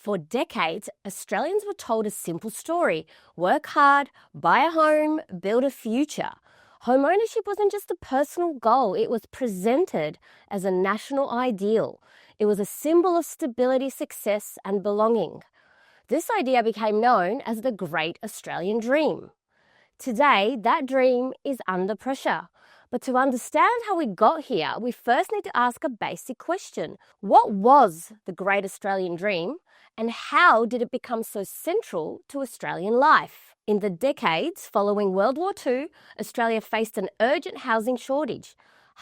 For decades, Australians were told a simple story: work hard, buy a home, build a future. Home ownership wasn't just a personal goal, it was presented as a national ideal. It was a symbol of stability, success, and belonging. This idea became known as the Great Australian Dream. Today, that dream is under pressure. But to understand how we got here, we first need to ask a basic question. What was the Great Australian Dream, and how did it become so central to Australian life? In the decades following World War II, Australia faced an urgent housing shortage.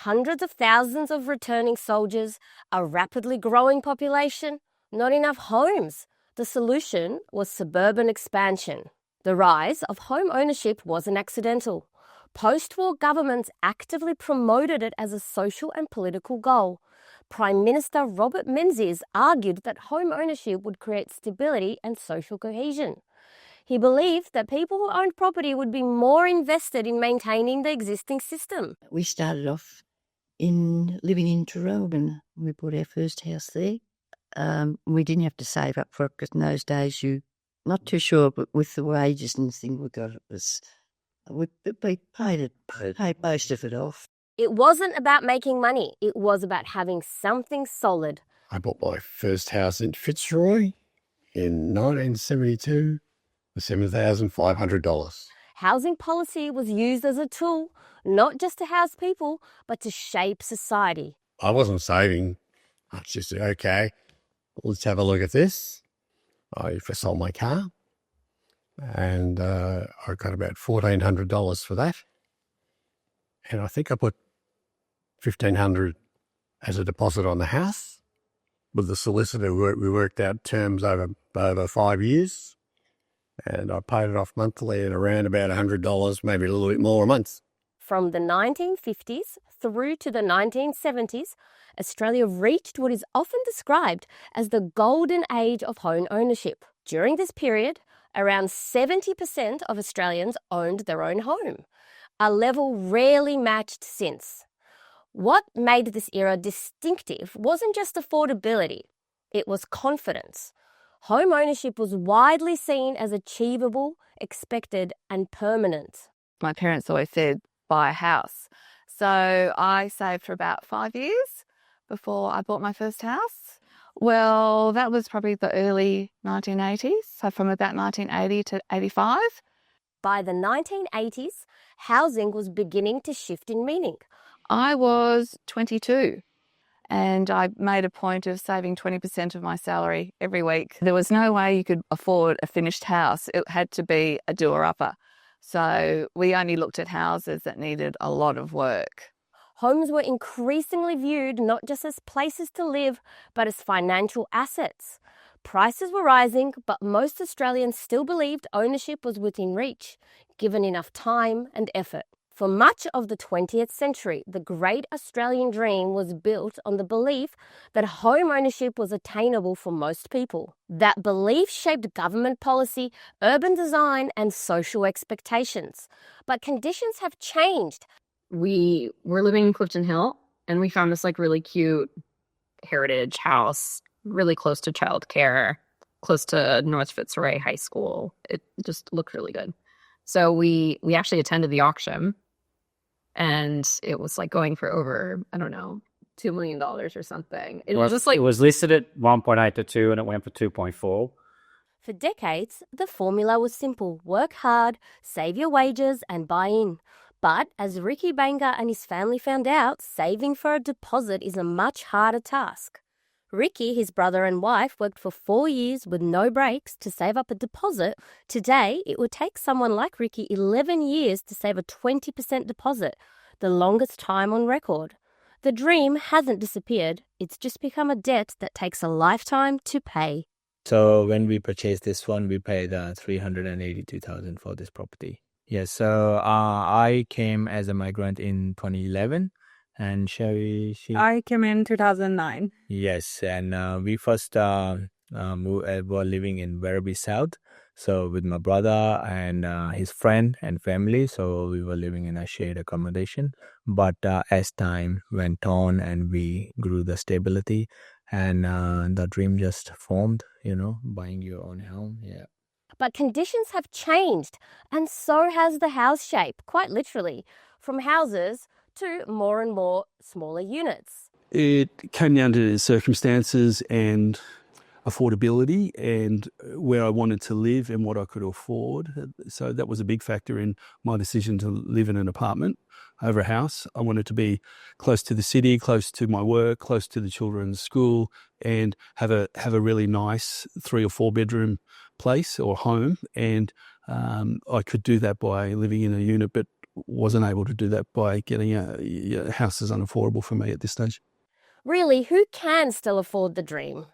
Hundreds of thousands of returning soldiers, a rapidly growing population, not enough homes. The solution was suburban expansion. The rise of home ownership wasn't accidental. Post-war governments actively promoted it as a social and political goal. Prime Minister Robert Menzies argued that home ownership would create stability and social cohesion. He believed that people who owned property would be more invested in maintaining the existing system. We started off living in Tarrabin. We bought our first house there. We didn't have to save up for it because in those days not too sure, but with the wages and things we got, we paid most of it off. It wasn't about making money. It was about having something solid. I bought my first house in Fitzroy in 1972 for $7,500. Housing policy was used as a tool, not just to house people, but to shape society. I wasn't saving. I just said, okay, let's have a look at this. I sold my car and I got about $1,400 for that. And I think I put $1,500 as a deposit on the house. With the solicitor, we worked out terms over 5 years. And I paid it off monthly at around about $100, maybe a little bit more a month. From the 1950s through to the 1970s, Australia reached what is often described as the golden age of home ownership. During this period, around 70% of Australians owned their own home, a level rarely matched since. What made this era distinctive wasn't just affordability, it was confidence. Home ownership was widely seen as achievable, expected, and permanent. My parents always said, buy a house. So I saved for about 5 years before I bought my first house. Well, that was probably the early 1980s, so from about 1980 to 85. By the 1980s, housing was beginning to shift in meaning. I was 22 and I made a point of saving 20% of my salary every week. There was no way you could afford a finished house. It had to be a doer-upper. So we only looked at houses that needed a lot of work. Homes were increasingly viewed not just as places to live, but as financial assets. Prices were rising, but most Australians still believed ownership was within reach, given enough time and effort. For much of the 20th century, the Great Australian Dream was built on the belief that home ownership was attainable for most people. That belief shaped government policy, urban design, and social expectations. But conditions have changed. We were living in Clifton Hill, and we found this really cute heritage house, really close to childcare, close to North Fitzroy High School. It just looked really good. So we actually attended the auction. And it was going for over, $2 million or something. It was just It was listed at 1.8 to 2 and it went for 2.4. For decades, the formula was simple: work hard, save your wages, and buy in. But as Ricky Banger and his family found out, saving for a deposit is a much harder task. Ricky, his brother and wife, worked for 4 years with no breaks to save up a deposit. Today, it would take someone like Ricky 11 years to save a 20% deposit, the longest time on record. The dream hasn't disappeared. It's just become a debt that takes a lifetime to pay. So when we purchased this one, we paid $382,000 for this property. Yes, so I came as a migrant in 2011. And I came in 2009. Yes, and we first were living in Werribee South. So with my brother and his friend and family, so we were living in a shared accommodation. But as time went on and we grew the stability, and the dream just formed, buying your own home. Yeah. But conditions have changed, and so has the house shape, quite literally, from houses to more and more smaller units. It came down to circumstances and affordability and where I wanted to live and what I could afford. So that was a big factor in my decision to live in an apartment over a house. I wanted to be close to the city, close to my work, close to the children's school, and have a really nice 3 or 4 bedroom place or home. And I could do that by living in a unit, but wasn't able to do that by getting a house is unaffordable for me at this stage. Really, who can still afford the dream?